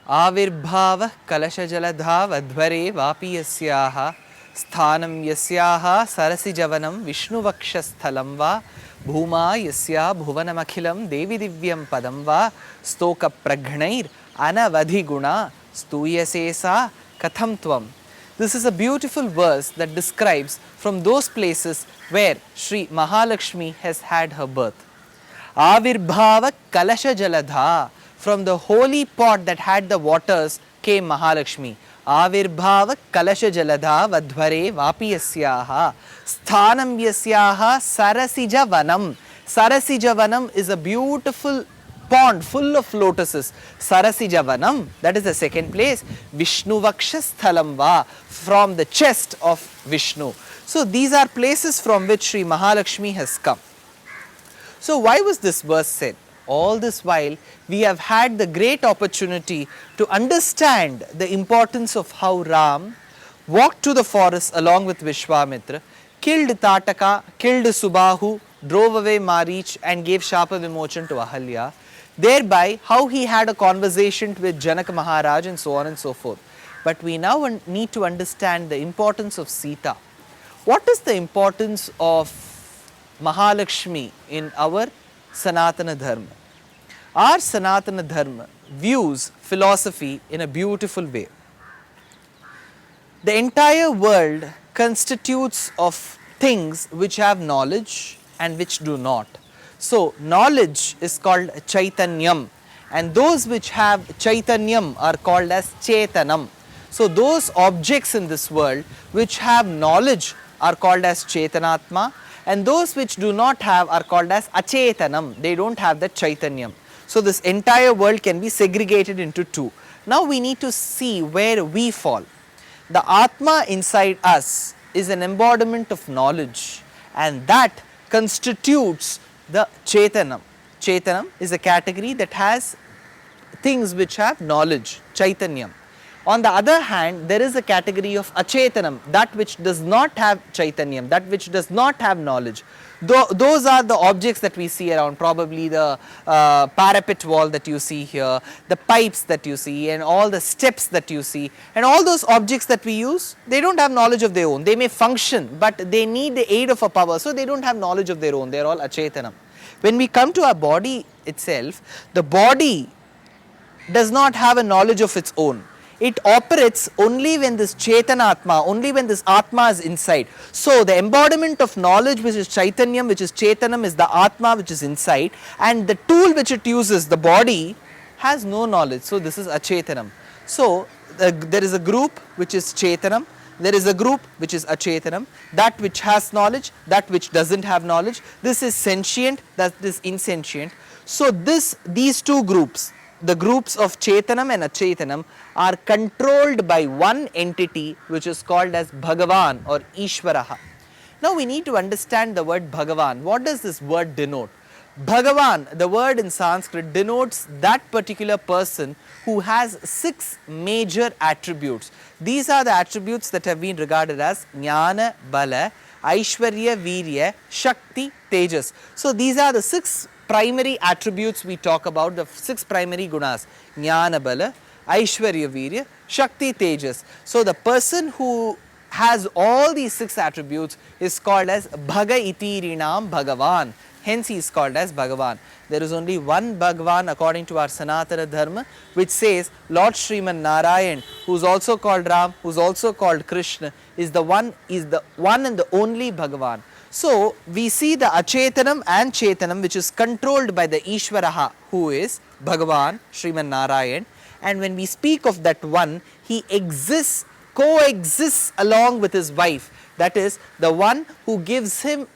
Avirbhava kalashajaladha vadhvare vapi yasyaha sthanam yasyaha sarasijavanam vishnuvakshasthalam va bhuma yasya bhuvanamakilam devi divyam padam va stoka pragnair anavadhi guna stuyasesa katham tvam. This is a beautiful verse that describes from those places where Sri Mahalakshmi has had her birth. Avirbhava kalasha jaladha. From the holy pot that had the waters came Mahalakshmi. Avirbhava kalasha jaladha vadhvare vapi yasyaha sthanam yasyaha sarasija vanam. Sarasija vanam is a beautiful pond full of lotuses. Sarasija vanam, that is the second place. Vishnuvaksha sthalam va, from the chest of Vishnu. So these are places from which Sri Mahalakshmi has come. So why was this verse said? All this while we have had the great opportunity to understand the importance of how Ram walked to the forest along with Vishwamitra, killed Tataka, killed Subahu, drove away Marich and gave Shapa Vimochan to Ahalya, thereby how he had a conversation with Janaka Maharaj and so on and so forth. But we now need to understand the importance of Sita. What is the importance of Mahalakshmi in our Sanatana Dharma? Our Sanatana Dharma views philosophy in a beautiful way. The entire world constitutes of things which have knowledge and which do not. So, knowledge is called Chaitanyam, and those which have Chaitanyam are called as Chetanam. So, those objects in this world which have knowledge are called as Chetanatma, and those which do not have are called as Achetanam. They don't have the Chaitanyam. So, this entire world can be segregated into two. Now, we need to see where we fall. The Atma inside us is an embodiment of knowledge, and that constitutes the Chetanam. Chetanam is a category that has things which have knowledge, Chaitanyam. On the other hand, there is a category of Achetanam, that which does not have Chaitanyam, that which does not have knowledge. Those are the objects that we see around, probably the parapet wall that you see here, the pipes that you see, and all the steps that you see, and all those objects that we use, they don't have knowledge of their own. They may function, but they need the aid of a power, so they don't have knowledge of their own. They are all Achetanam. When we come to our body itself, the body does not have a knowledge of its own. It operates only when this Chetanatma, only when this Atma is inside. So, the embodiment of knowledge which is Chaitanyam, which is Chetanam, is the Atma which is inside, and the tool which it uses, the body, has no knowledge. So, this is Achetanam. So, there is a group which is Chetanam, there is a group which is Achetanam, that which has knowledge, that which doesn't have knowledge. This is sentient, that is insentient. So, these two groups, the groups of Chetanam and Achetanam, are controlled by one entity which is called as Bhagavan or Ishvaraha. Now we need to understand the word Bhagavan. What does this word denote? Bhagavan, the word in Sanskrit, denotes that particular person who has 6 major attributes. These are the attributes that have been regarded as Jnana, Bala, Aishwarya, Virya, Shakti, Tejas. So these are the 6 primary attributes we talk about, the 6 primary gunas: Jnana Bala, Aishwarya Virya, Shakti Tejas. So the person who has all these 6 attributes is called as Bhaga Itirinam Bhagavan. Hence he is called as Bhagavan. There is only one Bhagavan according to our Sanatana Dharma, which says Lord Srimad Narayan, who is also called Ram, who is also called Krishna, is the one and the only Bhagavan. So, we see the Achetanam and Chetanam which is controlled by the Ishvaraha, who is Bhagavan, Srimad Narayan, and when we speak of that one, he exists, coexists along with his wife. That is, the one who gives him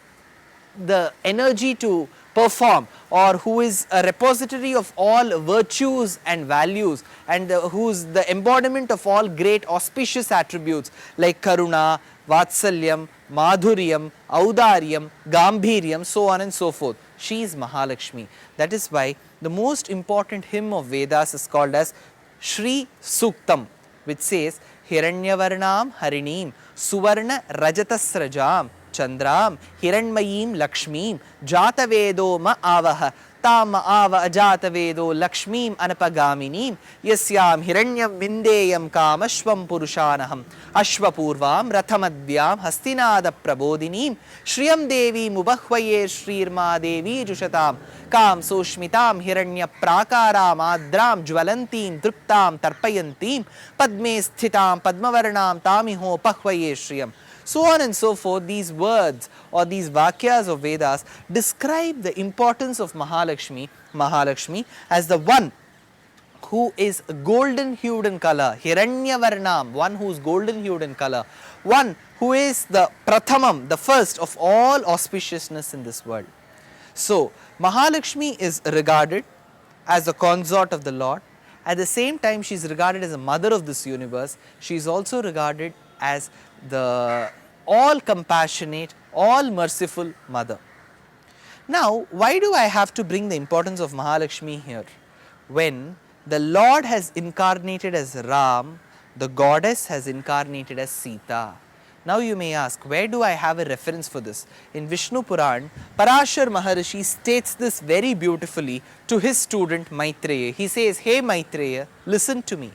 the energy to perform, or who is a repository of all virtues and values, and who is the embodiment of all great auspicious attributes like Karuna, Vatsalyam, Madhuryam, Audaryam, Gambhiryam, so on and so forth. She is Mahalakshmi. That is why the most important hymn of Vedas is called as Shri Suktam, which says Hiranyavarnam Harinim Suvarna Rajatasrajam Chandram Hiranmayim Lakshmim Jatavedo Ma Avaha tam ava ajata vedo lakshmim anapagaminim yasyam hiranyam vindeyam kamashvam purushanaham ashvapurvam rathamadvyam hastinada prabodinim shriyam devi mubahvaye shrirma devi jushatam kam soshmitam hiranya prakaram adram jwalantim triptam tarpayantim padme sthitam padmavarnam tamiho pahvaye shriyam. So on and so forth, these words or these vakyas of Vedas describe the importance of Mahalakshmi as the one who is golden hued in color, Hiranyavarnam, one who is golden hued in color, one who is the Prathamam, the first of all auspiciousness in this world. So Mahalakshmi is regarded as the consort of the Lord. At the same time, she is regarded as a mother of this universe. She is also regarded as the all compassionate, all merciful mother. Now, why do I have to bring the importance of Mahalakshmi here? When the Lord has incarnated as Ram, the goddess has incarnated as Sita. Now you may ask, where do I have a reference for this? In Vishnu Puran, Parashar Maharishi states this very beautifully to his student Maitreya. He says, hey Maitreya, listen to me.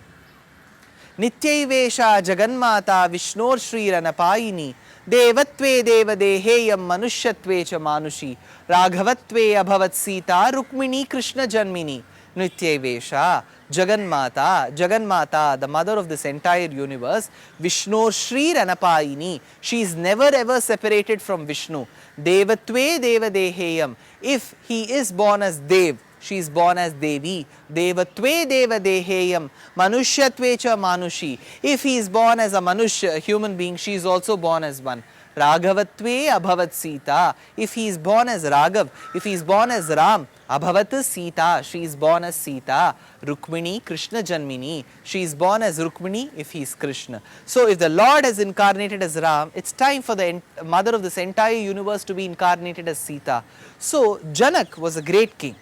Nityaivesha Jaganmata Vishnor Shri Ranapayini Devatve Devadeheyam Manushyatve Cha Manushi Raghavatve Abhavat Sita Rukmini Krishna Janmini Nityaivesha Jaganmata, the mother of this entire universe, Vishnor Shri Ranapayini, she is never ever separated from Vishnu. Devatve Devadeheyam, if he is born as Dev, she is born as Devi. Devatve Devadeheyam Manushyatve Cha Manushi, if he is born as a Manushya, a human being, she is also born as one. Raghavatve Abhavat Sita, if he is born as Raghav, if he is born as Ram, Abhavat Sita, she is born as Sita. Rukmini Krishna Janmini, she is born as Rukmini if he is Krishna. So if the Lord has incarnated as Ram, it's time for the mother of this entire universe to be incarnated as Sita. So Janak was a great king.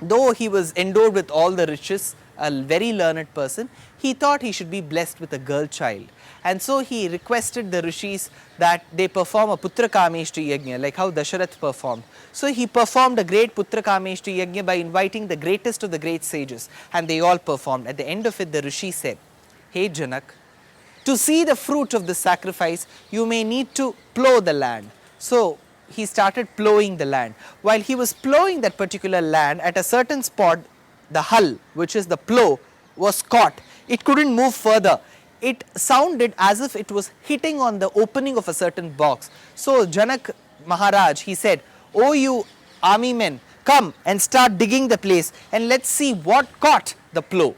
Though he was endowed with all the riches, a very learned person, he thought he should be blessed with a girl child. And so he requested the rishis that they perform a Putra Kameshti Yajna, like how Dasharath performed. So he performed a great Putra Kameshti Yajna by inviting the greatest of the great sages, and they all performed. At the end of it, the rishi said, hey Janak, to see the fruit of the sacrifice, you may need to plow the land. So he started plowing the land. While he was plowing that particular land, at a certain spot, the hull, which is the plow, was caught. It couldn't move further. It sounded as if it was hitting on the opening of a certain box. So Janak Maharaj, he said, oh you army men, come and start digging the place and let's see what caught the plow.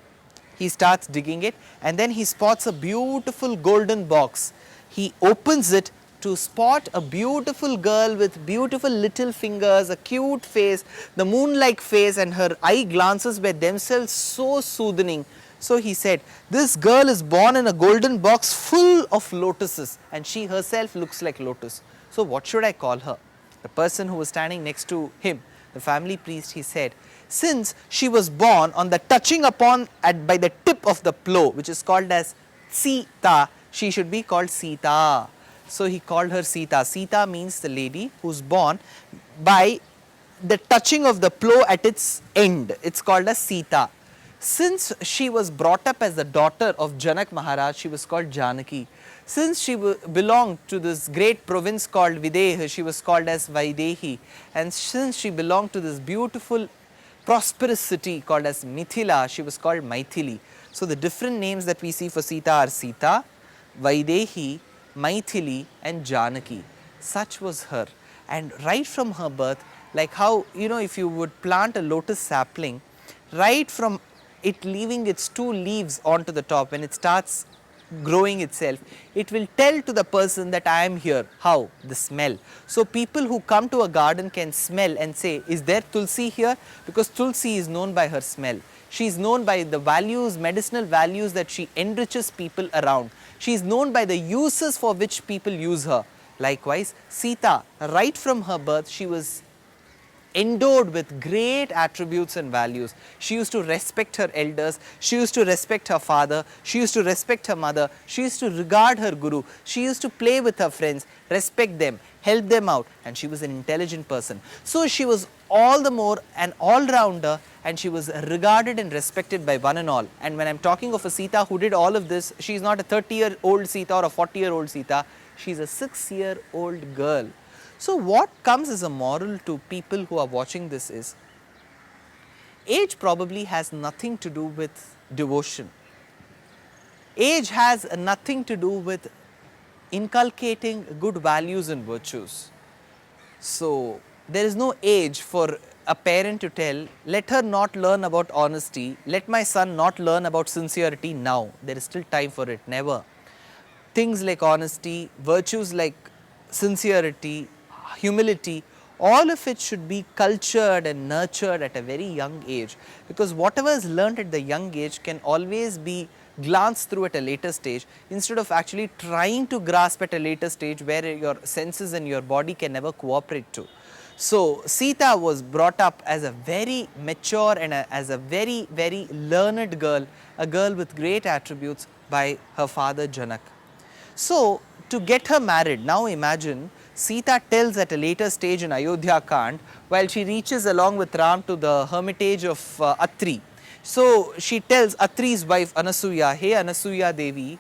He starts digging it and then he spots a beautiful golden box. He opens it to spot a beautiful girl with beautiful little fingers, a cute face, the moon-like face, and her eye glances were themselves so soothing. So he said, this girl is born in a golden box full of lotuses and she herself looks like lotus. So what should I call her? The person who was standing next to him, the family priest, he said, since she was born on the touching upon by the tip of the plow, which is called as Sita, she should be called Sita. So he called her Sita. Sita means the lady who's born by the touching of the plow at its end. It's called as Sita. Since she was brought up as the daughter of Janak Maharaj, she was called Janaki. Since she belonged to this great province called Videha, she was called as Vaidehi. And since she belonged to this beautiful prosperous city called as Mithila, she was called Maithili. So the different names that we see for Sita are Sita, Vaidehi, Maithili and Janaki. Such was her. And right from her birth, like how, if you would plant a lotus sapling, right from it leaving its two leaves onto the top, when it starts growing itself, it will tell to the person that I am here. How? The smell. So people who come to a garden can smell and say, is there Tulsi here? Because Tulsi is known by her smell. She is known by the values, medicinal values that she enriches people around. She is known by the uses for which people use her. Likewise, Sita, right from her birth, she was endowed with great attributes and values. She used to respect her elders, she used to respect her father, she used to respect her mother, she used to regard her guru, she used to play with her friends, respect them, help them out, and she was an intelligent person. So she was all the more an all-rounder, and she was regarded and respected by one and all. And when I'm talking of a Sita who did all of this, she's not a 30-year-old Sita or a 40-year-old Sita, she's a 6-year-old girl. So what comes as a moral to people who are watching this is, age probably has nothing to do with devotion. Age has nothing to do with inculcating good values and virtues. So there is no age for a parent to tell, let her not learn about honesty, let my son not learn about sincerity now. There is still time for it, never. Things like honesty, virtues like sincerity, humility, all of it should be cultured and nurtured at a very young age, because whatever is learnt at the young age can always be glanced through at a later stage, instead of actually trying to grasp at a later stage where your senses and your body can never cooperate to. So Sita was brought up as a very mature and as a very, very learned girl, a girl with great attributes by her father Janak. So to get her married, now imagine Sita tells at a later stage in Ayodhya Kand, while she reaches along with Ram to the hermitage of Atri. So she tells Atri's wife Anasuya, hey Anasuya Devi,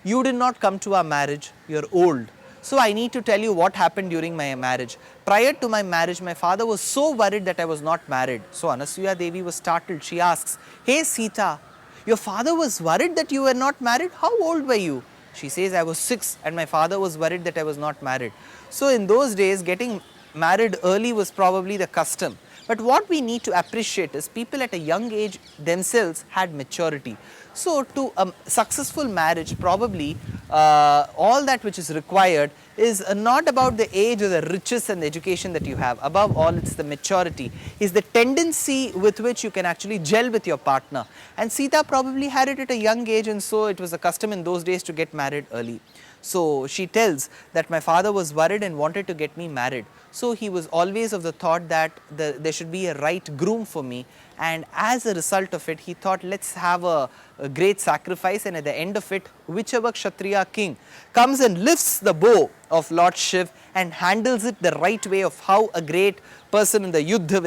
you did not come to our marriage, you are old. So I need to tell you what happened during my marriage. Prior to my marriage, my father was so worried that I was not married. So Anasuya Devi was startled. She asks, hey Sita, your father was worried that you were not married? How old were you? She says, I was 6 and my father was worried that I was not married. So in those days, getting married early was probably the custom. But what we need to appreciate is people at a young age themselves had maturity. So to a successful marriage, probably all that which is required is not about the age or the riches and the education that you have. Above all, it's the maturity, is the tendency with which you can actually gel with your partner. And Sita probably had it at a young age, and so it was a custom in those days to get married early. So she tells that my father was worried and wanted to get me married. So he was always of the thought that there should be a right groom for me, and as a result of it, he thought, let's have a great sacrifice, and at the end of it, whichever Kshatriya king comes and lifts the bow of Lord Shiv and handles it the right way of how a great person in the Yuddha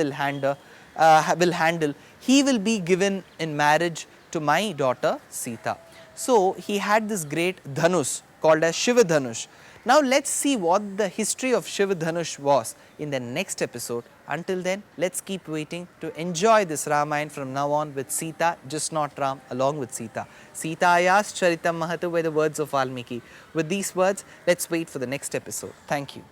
will handle, he will be given in marriage to my daughter Sita. So he had this great Dhanush called as Shiva Dhanush. Now let's see what the history of Shiva Dhanush was in the next episode. Until then, let's keep waiting to enjoy this Ramayana from now on with Sita, just not Ram, along with Sita. Sitaya's Charitam Mahatu by the words of Valmiki. With these words, let's wait for the next episode. Thank you.